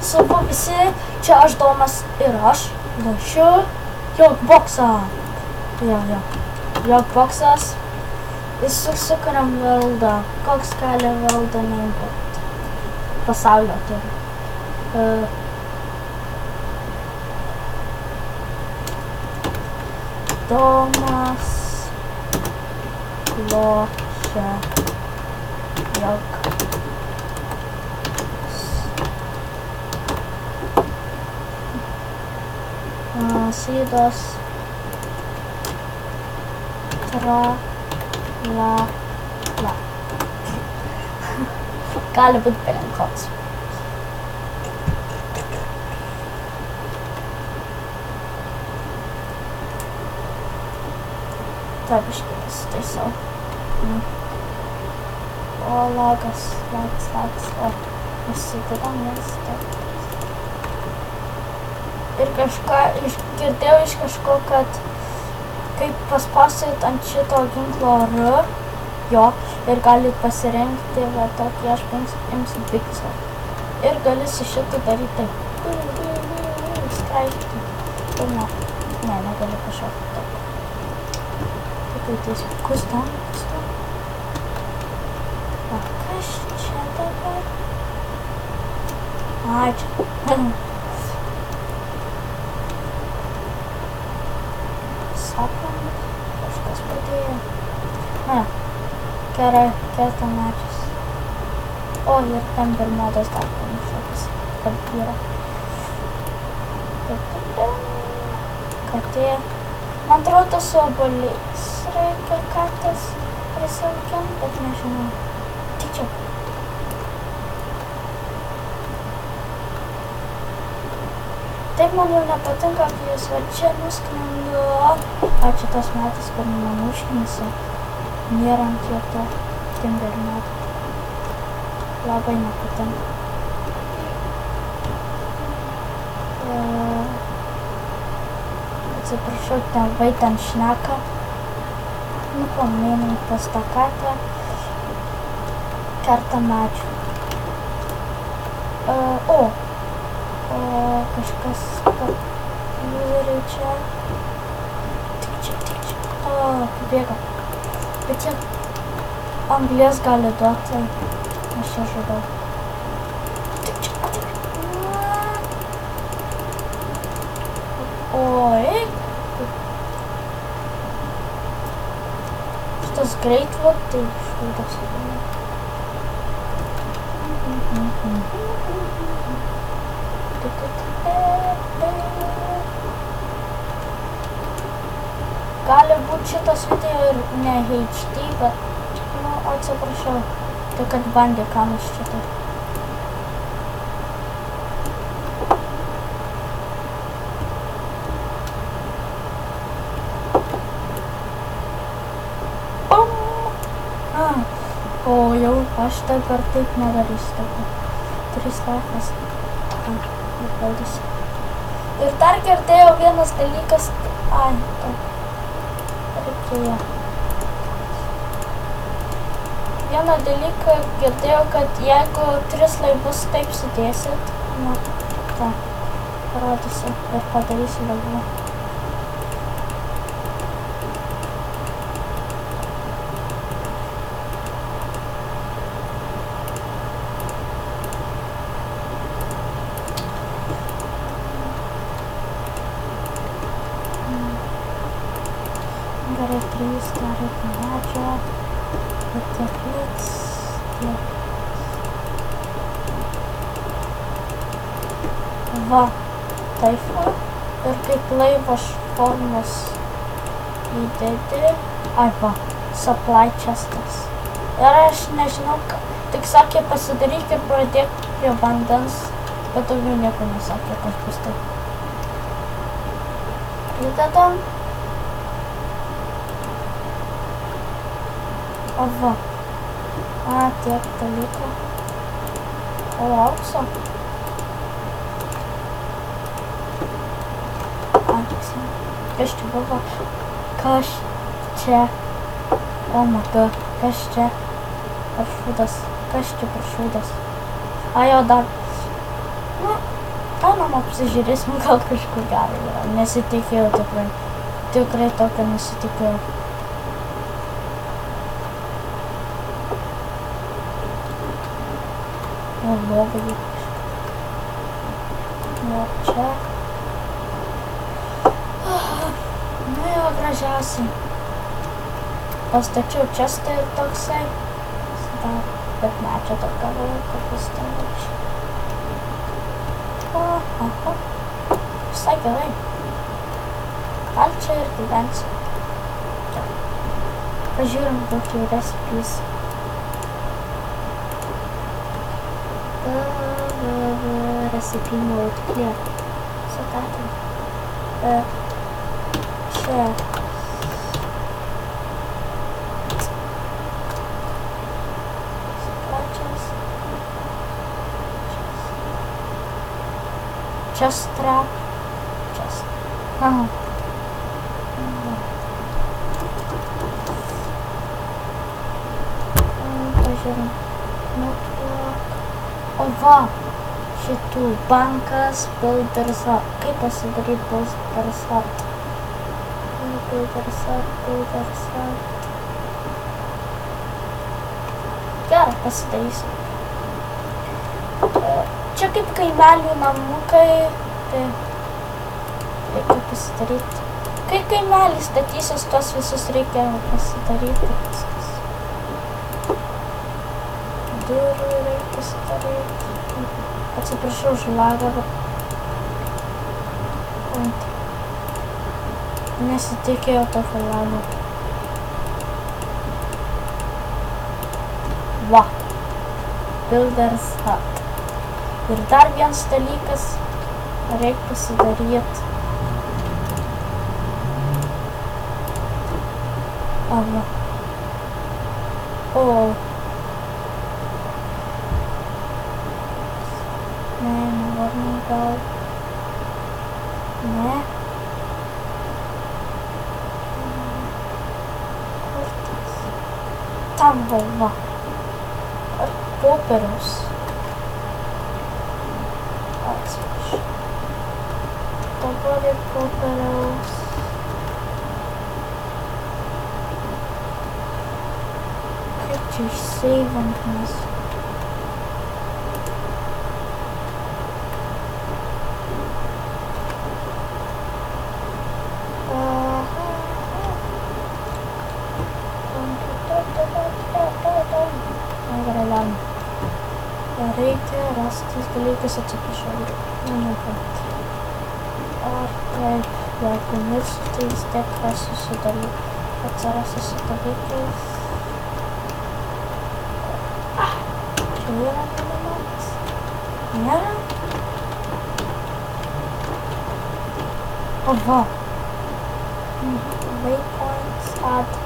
Savo visi, čia aš Domas ir aš lošiu Jogboxą. Jogboxas. Jis sukuriam valdą. Koks gali valdą neimti? Pasaulio turi. Domas lošia Jogboxą. Sydos la gali būt belenkots. Taip, iškėlis taisau. O, lagas. O, įsidedam, ir kažką girdėjau iš kažko, kad kaip paspausit ant šito ginklo R, ir galit pasirinkti, va tokį aš imsiu pikslą. Ir gali su šitu daryti taip. Skraidyti. Ne, negali kažkokį taip. Taip, tiesiog. Kus tam? O, kas čia dabar? Ai, čia. Kažkas padėjo. Gerai, kertamačius. O, ir ten bermudas dar panašokas, kad yra. Katė. Man atrodo, su obuoliais reikia kartais prisiaukinti, bet nežinau. Tyčia. Taip man jau nepatinka, kai jūs va čia nuskrendu. Čia tas metas, kur man užknisa. Nėra ant jo to timberių metų. Labai nepatinka. Atsiprašau, tėvai ten šneka. Paminėjau pas tą katę. Kerta medžių. Kažkas žiūri čia. Tik čia. Bėga. Bet čia anglies gali duoti. Aš čia žudau. Tik čia. Oi. Šitas greitvood, tai šūdas. Gali būt šitas video ir ne HD, bet, atsiprašau, tai kad bandė kamas šitą. O, jau aš dabar taip nedarysiu. 3 lapas. Ir dar girdėjau vienas dalykas. Reikėjo. Vieną dalyką girdėjau, kad jeigu 3 laivus taip sudėsit, parodysiu ir padarysiu laivų. Gerai, 3, dar reikia medžio, ir tiek liks, Va, taip va, ir kaip laivas formos įdedi, va, supply chestas. Ir aš nežinau, tik sakė pasidaryk ir pradėk prie vandens, bet daugiau nieko nesakė, kas bus taip. Įdedam. O va. Tiek dalyko. O aukso. Kas čia buvo? Kas čia? O my god. Kas čia? Paršūdas. Kas čia paršūdas? Jo dar. einam apsižiūrėsim, gal kažkur gerai yra. Nesitikėjau tikrai. Tikrai tokio nesitikėjau. O, blogai. O, čia. Nu jo, gražiausiai. Pastačiau čia štai toksai. Bet ne, čia tokia laiko pastačiau. Aha. Visai gerai. Gal čia ir gyvensiu. Pažiūrim, kokių recipes. Recipe mode clear. Satatim. Čia. Chest trap. Chest. Aha. Pažiūrim. O va. Šitų bankas, builders art. Kaip pasidaryti builders art? Builders art. Gerai, pasidarysiu. Čia kaip kaimelių namukai, tai reikia pasidaryti. Kai kaimelį statysis, tos visus reikia pasidaryti. Durų reikia pasidaryti. Atsiprašau už lagą. Nesitikėjau tokio lago. Va. Builders hut. Ir dar vienas dalykas, reikia pasidaryti. Ava. O. Ne, nevarnai gal. Ne. Kur tas? Tam galva. Ar popieriaus? Atsiprašau. Dabar ir popieriaus. Kaip čia išseivant mes? Reikia rastis dalykas, atsiprašau. Ar taip, jeigu mirsiu, tai vis tiek rasiu su dalykai. Atsirasiu su dalykai. Čia yra dalykas? Nėra? O va. Waypoints add.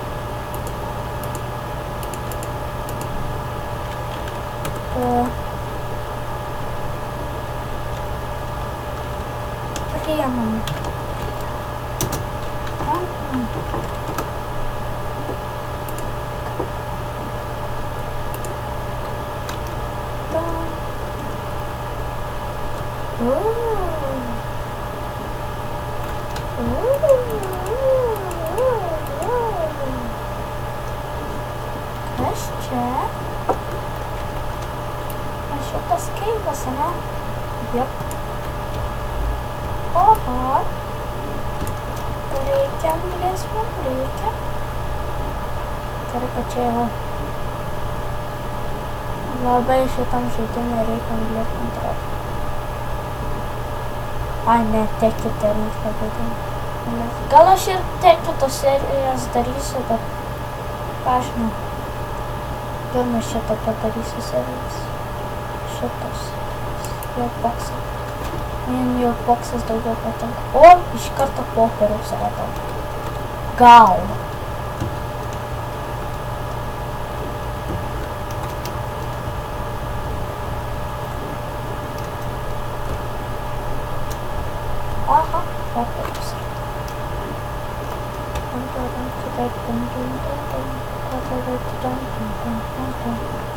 Приемом. Kas čia? Šitas keivas, ne? Jep. Oho. Reikia anglės, man reikia. Tai kad čia yra. Labai šitam žaidimui reikia anglės kontrolę. Ai, ne, tiek kitą reikia vadinti. Gal aš ir tiek kitos serijas darysiu, bet ką žinau. Pirmą šitą padarysiu serijas. Šitos. Jautboxai. Man jautboxas daugiau patinka. O, iš karto popieriaus radau. Gal. Aha, popieriaus. Dun, dun, dun, dun, dun, dun, dun, dun, dun, dun, dun, dun, dun, dun, dun.